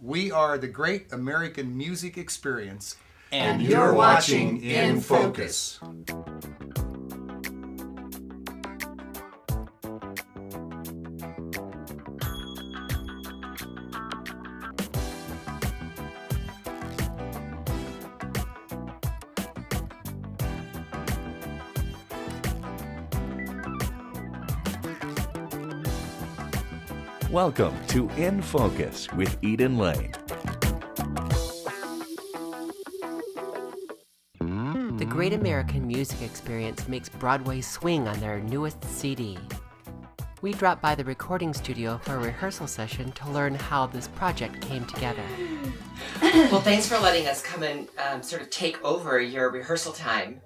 We are the Great American Music Experience, and you're watching In Focus. Welcome to In Focus with Eden Lane. The Great American Music Experience makes Broadway Swing on their newest CD. We dropped by the recording studio for a rehearsal session to learn how this project came together. Well, thanks for letting us come and sort of take over your rehearsal time.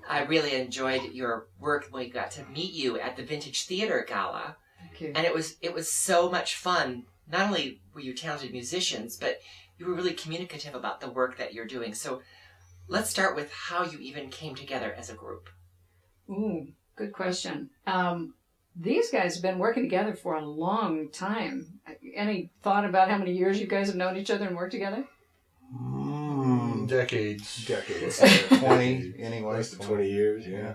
I really enjoyed your work when we got to meet you at the Vintage Theater Gala. And it was so much fun. Not only were you talented musicians, but you were really communicative about the work that you're doing. So let's start with how you even came together as a group. Ooh, good question. These guys have been working together for a long time. Any thought about how many years you guys have known each other and worked together? Decades. 20 anyway. Close to 20 years, yeah.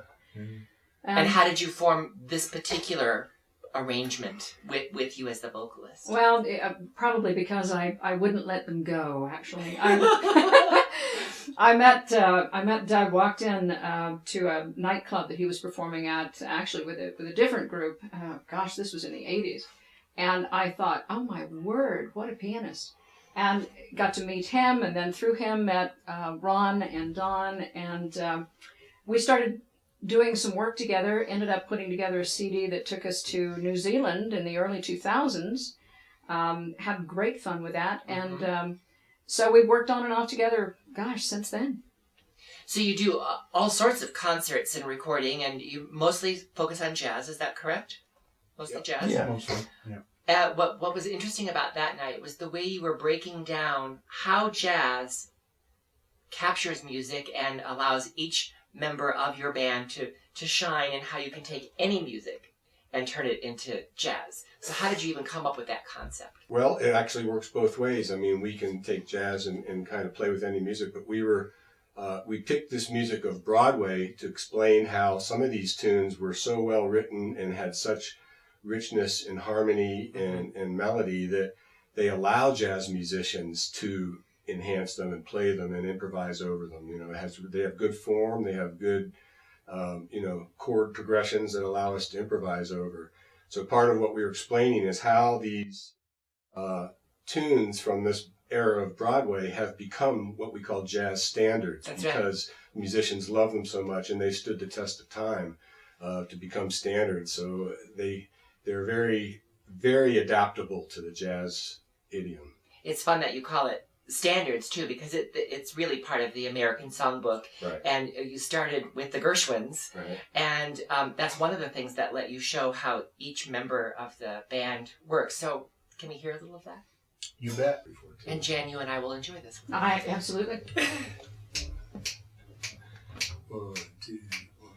And how did you form this particular arrangement with you as the vocalist? Well, probably because I wouldn't let them go, actually. I met Doug, walked in to a nightclub that he was performing at, actually with a different group. Gosh, this was in the 80s. And I thought, oh my word, what a pianist. And got to meet him, and then through him met Ron and Don, and we started doing some work together, ended up putting together a CD that took us to New Zealand in the early 2000s. Had great fun with that. Mm-hmm. And so we've worked on and off together, gosh, since then. So you do all sorts of concerts and recording, and you mostly focus on jazz, is that correct? Mostly jazz? Yeah, mostly. Yeah. What was interesting about that night was the way you were breaking down how jazz captures music and allows each member of your band to shine, and how you can take any music and turn it into jazz. So how did you even come up with that concept? Well, it actually works both ways. I mean, we can take jazz and kind of play with any music, but we picked this music of Broadway to explain how some of these tunes were so well written and had such richness and harmony and melody that they allow jazz musicians to enhance them and play them and improvise over them. You know, they have good form, they have good, chord progressions that allow us to improvise over. So part of what we were explaining is how these tunes from this era of Broadway have become what we call jazz standards. That's because right. Musicians love them so much, and they stood the test of time to become standards. So they're very, very adaptable to the jazz idiom. It's fun that you call it standards too, because it's really part of the American songbook. Right. And you started with the Gershwins, Right. and that's one of the things that let you show how each member of the band works. So can we hear a little of that? You bet. And Jan, you and I will enjoy this one. Absolutely. 1, 2, 1.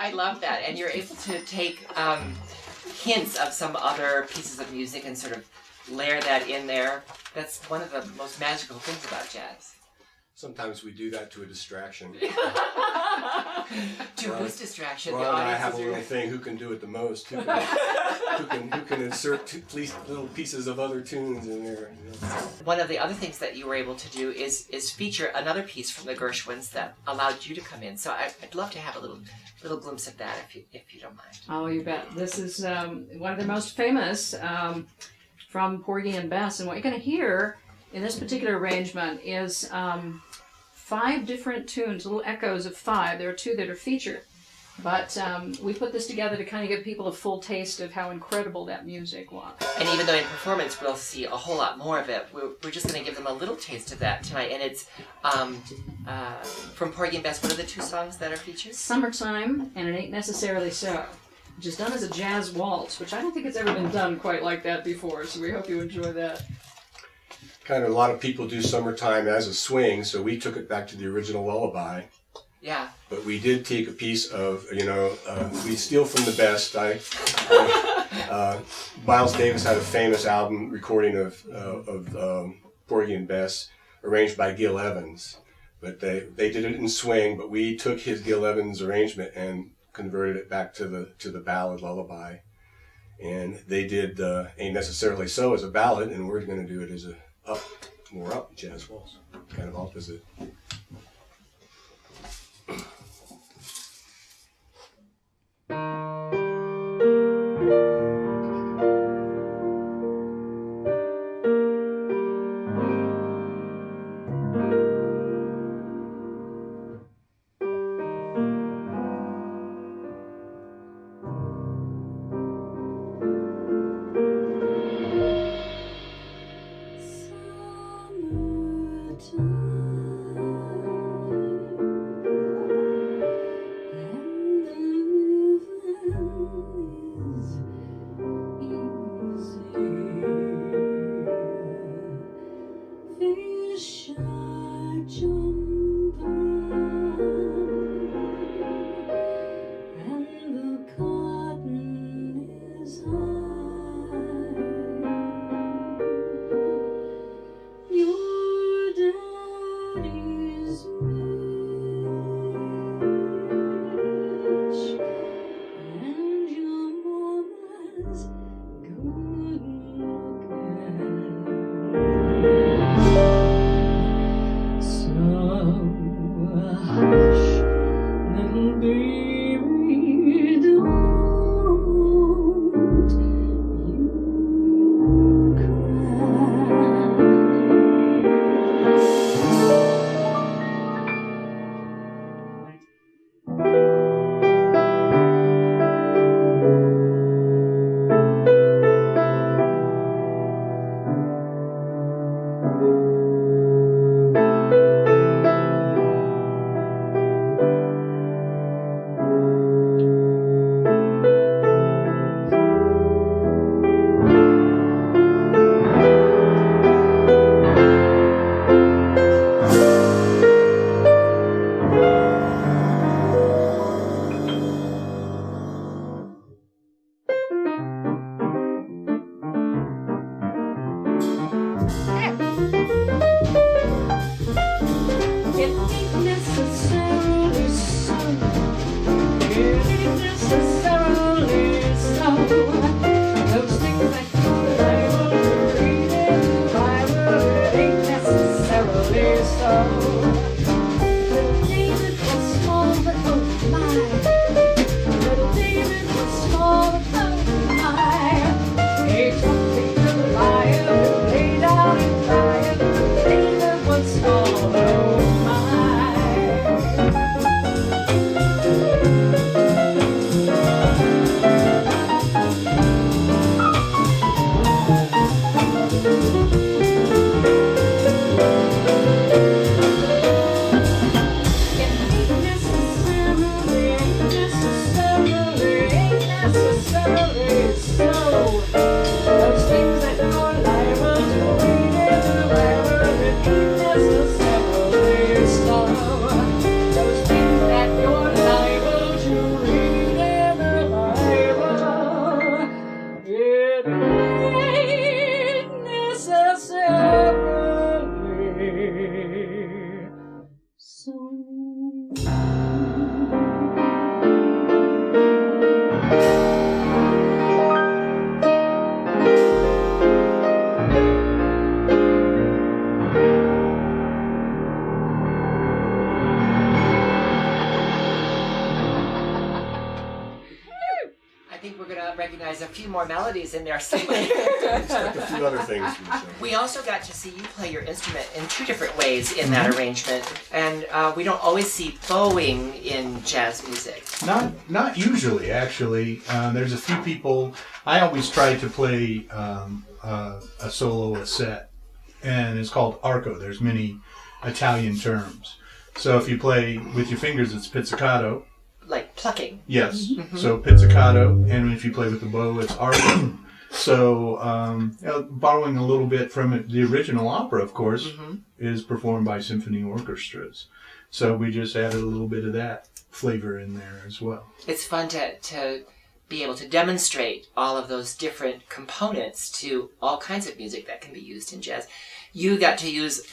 I love that. And you're able to take hints of some other pieces of music and sort of layer that in there. That's one of the most magical things about jazz. Sometimes we do that to a distraction. To whose distraction? Ron and I have a little thing, who can do it the most, who can insert at least little pieces of other tunes in there. One of the other things that you were able to do is feature another piece from the Gershwins that allowed you to come in. So I'd love to have a little glimpse of that if you don't mind. Oh, you bet. This is one of the most famous from Porgy and Bess, and what you're going to hear in this particular arrangement is 5 different tunes, little echoes of 5. There are 2 that are featured. But we put this together to kind of give people a full taste of how incredible that music was. And even though in performance we'll see a whole lot more of it, we're just going to give them a little taste of that tonight. And it's from Porgy and Bess. What are the 2 songs that are featured? Summertime and It Ain't Necessarily So, which is done as a jazz waltz, which I don't think it's ever been done quite like that before, so we hope you enjoy that. Kind of a lot of people do Summertime as a swing, so we took it back to the original lullaby. Yeah. But we did take a piece of, we steal from the best. Miles Davis had a famous album recording of Porgy and Bess, arranged by Gil Evans. But they did it in swing, but we took his Gil Evans arrangement and converted it back to the ballad lullaby. And they did Ain't Necessarily So as a ballad, and we're going to do it as a more up jazz waltz, kind of opposite. Down few more melodies in there somewhere. It's got a few other things. We also got to see you play your instrument in two different ways in that arrangement, and we don't always see bowing in jazz music. Not usually, actually. There's a few people. I always try to play a solo, a set, and it's called arco. There's many Italian terms. So if you play with your fingers, it's pizzicato. Like plucking. Yes. So pizzicato, and if you play with the bow, it's arco. So borrowing a little bit from it, the original opera, of course, is performed by symphony orchestras. So we just added a little bit of that flavor in there as well. It's fun to be able to demonstrate all of those different components to all kinds of music that can be used in jazz. You got to use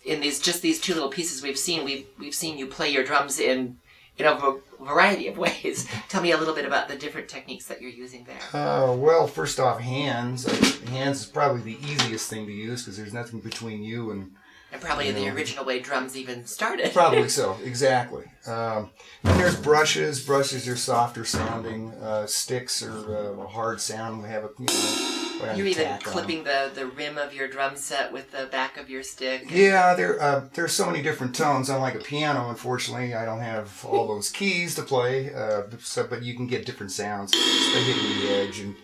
in these two little pieces we've seen you play your drums in a variety of ways. Tell me a little bit about the different techniques that you're using there. Well, first off, hands. Hands is probably the easiest thing to use because there's nothing between you and... And probably the original way drums even started. Probably so, exactly. Then there's brushes. Brushes are softer sounding. Sticks are a hard sound. We have You're even clipping the rim of your drum set with the back of your stick. Yeah, there's so many different tones. Unlike a piano, unfortunately, I don't have all those keys to play. But you can get different sounds by hitting the edge and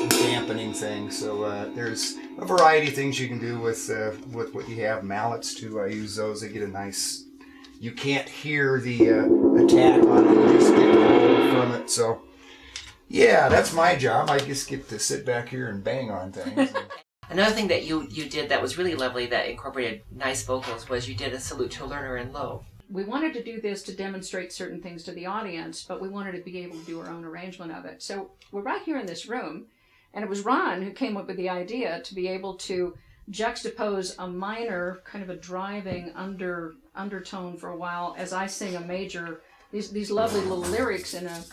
dampening things. So there's a variety of things you can do with what you have. Mallets too. I use those. They get a nice. You can't hear the attack on it. You just get the roll from it. So yeah, that's my job. I just get to sit back here and bang on things. Another thing that you did that was really lovely that incorporated nice vocals was you did a salute to a learner in low. We wanted to do this to demonstrate certain things to the audience, but we wanted to be able to do our own arrangement of it. So we're right here in this room, and it was Ron who came up with the idea to be able to juxtapose a minor, kind of a driving undertone for a while as I sing a major, these lovely little lyrics in a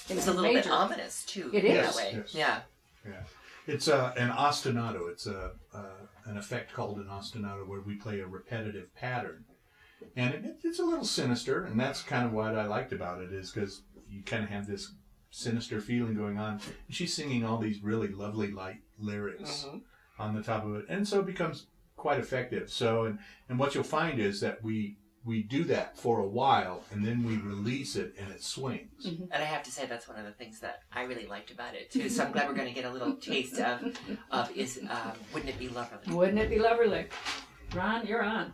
It's a little bit ominous too. It is. That way. Yes. Yeah. It's an ostinato. It's an effect called an ostinato where we play a repetitive pattern. And it's a little sinister, and that's kind of what I liked about it, is because you kind of have this sinister feeling going on. She's singing all these really lovely light lyrics on the top of it, and so it becomes quite effective. So, and what you'll find is that we do that for a while, and then we release it, and it swings. And I have to say that's one of the things that I really liked about it too. So I'm glad we're going to get a little taste of Wouldn't It Be Lovely? Wouldn't it be lovely? Ron, you're on.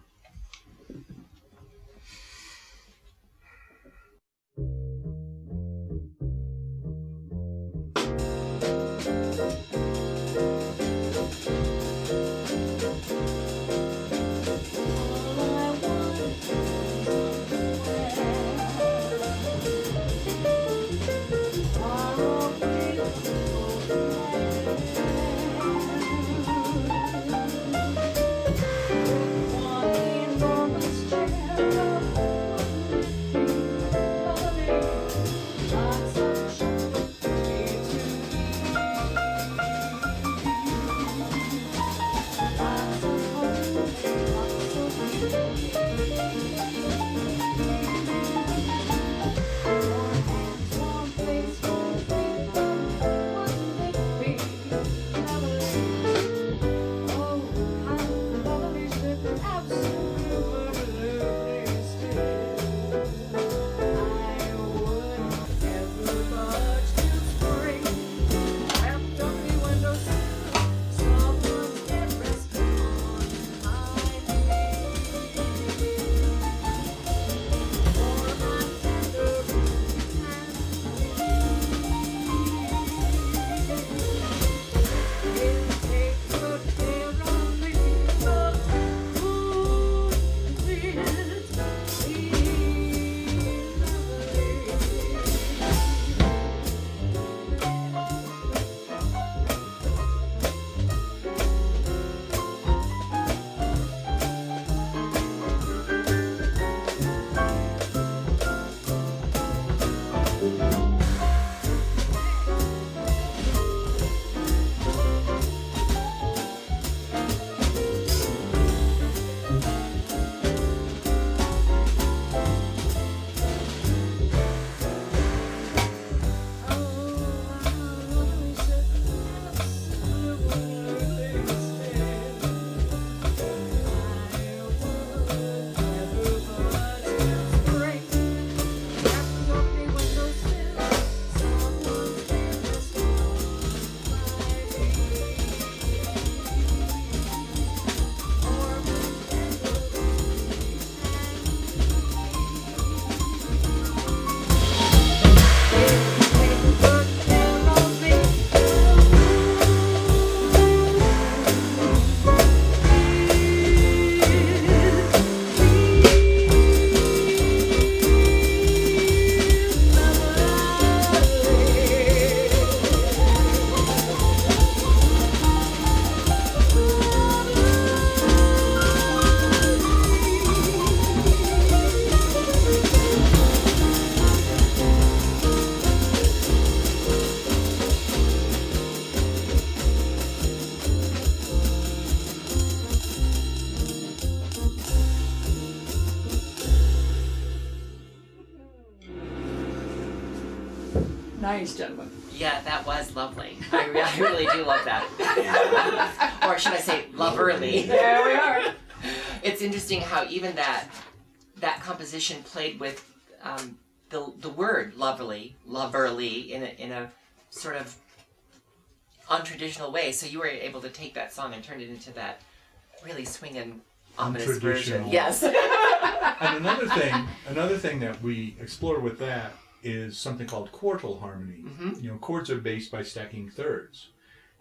Nice, gentlemen. Yeah, that was lovely. I really do love that. Or should I say, loverly. There we are. It's interesting how even that composition played with the word loverly in a sort of untraditional way. So you were able to take that song and turn it into that really swinging, ominous version. Untraditional. Yes. And another thing that we explore with that is something called quartal harmony. Mm-hmm. Chords are based by stacking thirds.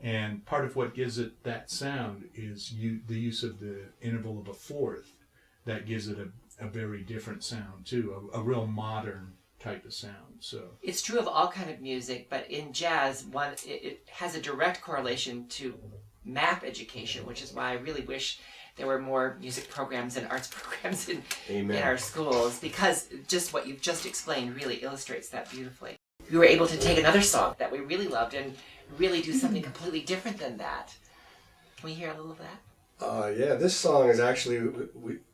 And part of what gives it that sound is the use of the interval of a fourth that gives it a very different sound too, a real modern type of sound. So it's true of all kind of music, but in jazz, it has a direct correlation to math education, which is why I really wish there were more music programs and arts programs in our schools, because just what you've just explained really illustrates that beautifully. We were able to take another song that we really loved and really do something completely different than that. Can we hear a little of that? Yeah, this song is actually,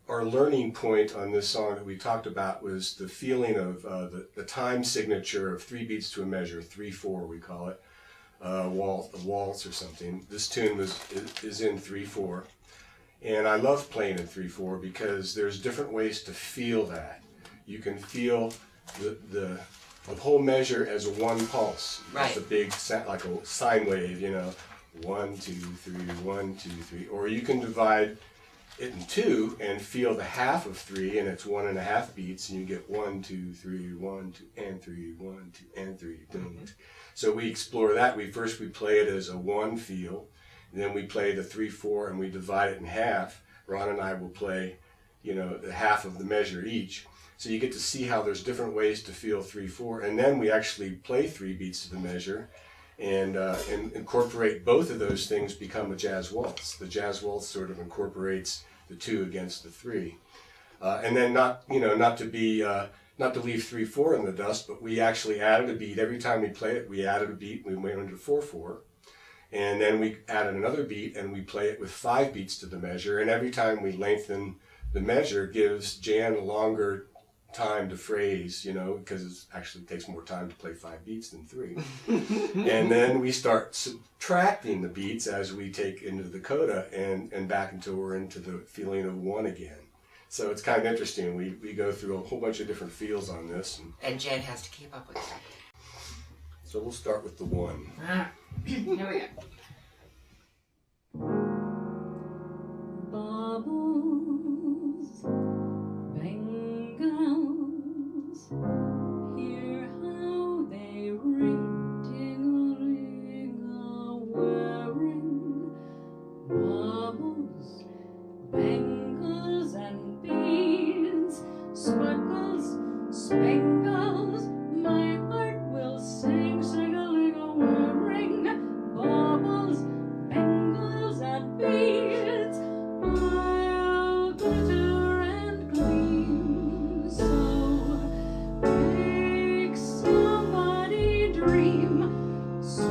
our learning point on this song that we talked about was the feeling of the time signature of 3 beats to a measure, 3/4 we call it, a waltz or something. This tune is in 3/4. And I love playing in 3/4 because there's different ways to feel that. You can feel the whole measure as a one pulse. Right. It's a big, like a sine wave, 1, 2, 3, 1, 2, 3. Or you can divide it in 2 and feel the half of 3, and it's 1.5 beats, and you get 1, 2, 3, 1, 2, and 3, 1, 2, and 3. Mm-hmm. So we explore that. We play it as a 1 feel. Then we play the 3/4 and we divide it in half. Ron and I will play, the half of the measure each. So you get to see how there's different ways to feel 3/4, and then we actually play 3 beats to the measure, and incorporate both of those things. Become a jazz waltz. The jazz waltz sort of incorporates the 2 against the 3, and then not to leave 3/4 in the dust, but we actually added a beat every time we played it. We added a beat. We went into 4/4. And then we added another beat and we play it with 5 beats to the measure. And every time we lengthen the measure gives Jan a longer time to phrase, because it actually takes more time to play 5 beats than 3. And then we start subtracting the beats as we take into the coda and back until we're into the feeling of 1 again. So it's kind of interesting. We go through a whole bunch of different feels on this. And Jan has to keep up with that. So we'll start with the 1. Here we go. Bubbles, bangles, hear how they ring, ting-a-ling-a-whirring. Bubbles, bangles and beads, sparkles, spangles, my heart will sing, sing-a-ling-a-whirring. Bubbles, bangles and beads, I'll glitter and gleam. So make somebody dream, so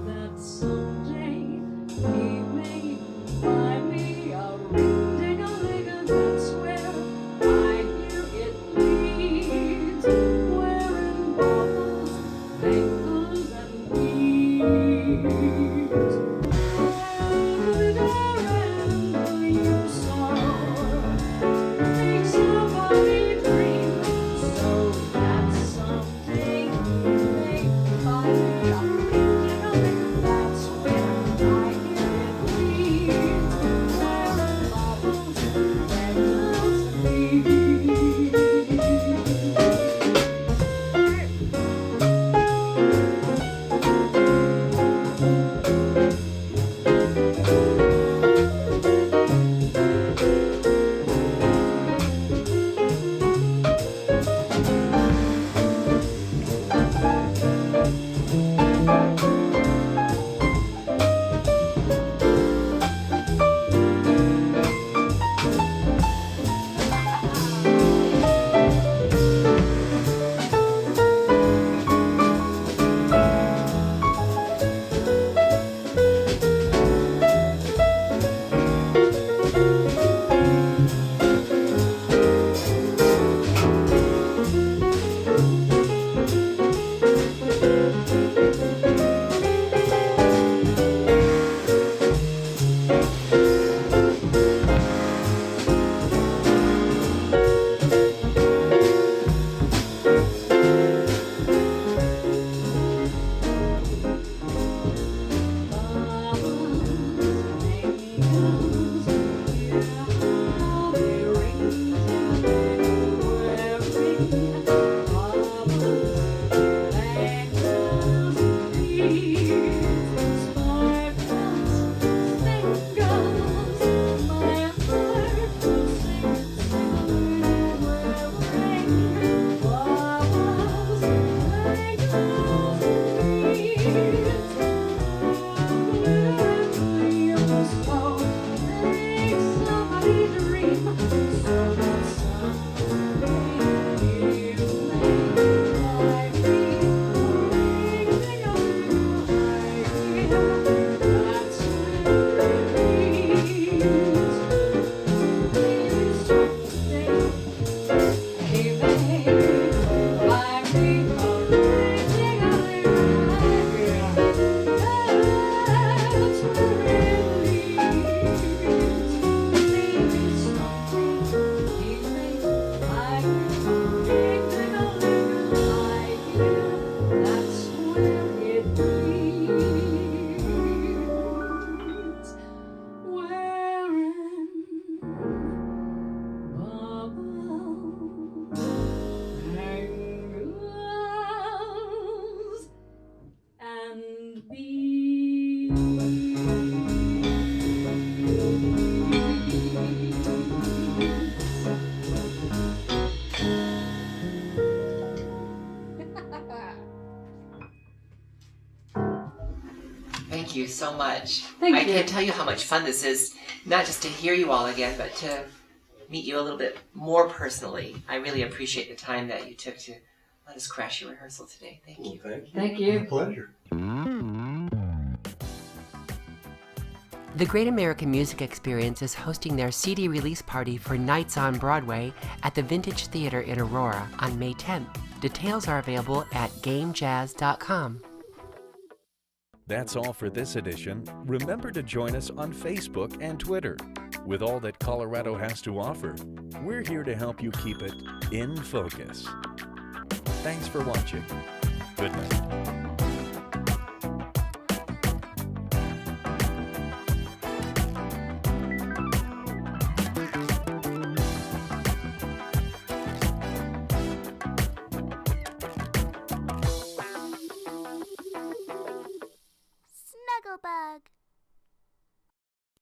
that someday he may buy me a ring. Ding-a-ling-a, that's where I hear it leads, wearing bubbles, bangles and beads. I'll glitter and gleam, so make somebody dream, so that someday he may buy me a ring. Ding-a-ling, that's where I hear it leads, wearing bubbles, bangles and beads. you so much. Thank I you. can't tell you how much fun this is, not just to hear you all again, but to meet you a little bit more personally. I really appreciate the time that you took to let us crash your rehearsal today. Thank you. Well, thank you. Thank My you. pleasure. The Great American Music Experience is hosting their CD release party for Nights on Broadway at the Vintage Theater in Aurora on May 10th. Details are available at GAMEJazz.com. That's all for this edition. Remember to join us on Facebook and Twitter. With all that Colorado has to offer, we're here to help you keep it in focus. Thanks for watching. Good night.